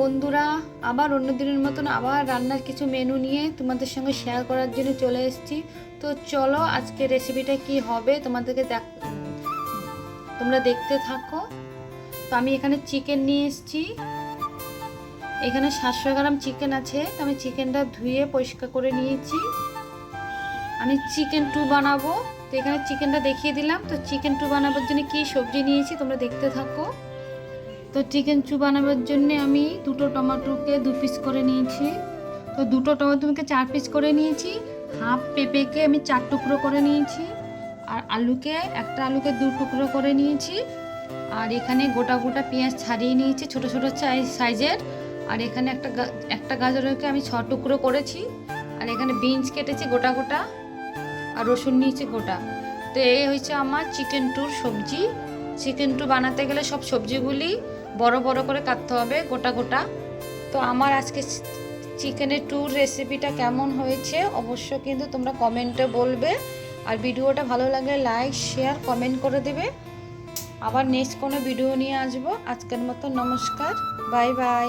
বন্ধুরা, আবার অন্য দিনের মতন আবার রান্নার কিছু মেনু নিয়ে তোমাদের সঙ্গে শেয়ার করার জন্য চলে এসেছি। তো চলো আজকে রেসিপিটা কি হবে তোমাদেরকে তোমরা দেখতে থাকো। তো আমি এখানে চিকেন নিয়ে এসেছি, এখানে 700 গ্রাম চিকেন আছে। তো আমি চিকেনটা ধুয়ে পরিষ্কার করে নিয়েছি। আমি চিকেন টু বানাবো, তো এখানে চিকেনটা দেখিয়ে দিলাম। তো চিকেন টু বানাবার জন্য কি সবজি নিয়েছি তোমরা দেখতে থাকো। তো চিকেন চু বানাবার জন্য আমি দুটো টমেটোকে 2 পিস করে নিয়েছি। তো দুটো টমেটোকে 4 পিস করে নিয়েছি। হাফ পেঁপেকে আমি 4 টুকরো করে নিয়েছি। আর একটা আলুকে 2 টুকরো করে নিয়েছি। আর এখানে গোটা গোটা পেঁয়াজ ছাড়িয়ে নিয়েছি ছোট ছোট সাইজের। আর এখানে একটা গাজরকে আমি 6 টুকরো করেছি। আর এখানে বিনস কেটেছি গোটা গোটা, আর রসুন নিয়েছি গোটা। তো এই হচ্ছে আমার চিকেন টুর সবজি। চিকেন টু বানাতে গেলে সব সবজিগুলি বড় বড় করে কাটতে হবে, গোটা গোটা। তো আমার আজকে চিকেনের টুর রেসিপিটা কেমন হয়েছে অবশ্য কিন্তু তোমরা কমেন্টে বলবে। আর ভিডিওটা ভালো লাগলে লাইক শেয়ার কমেন্ট করে দেবে। আবার নেক্সট কোনো ভিডিও নিয়ে আসবো। আজকের মতো নমস্কার, বাই বাই।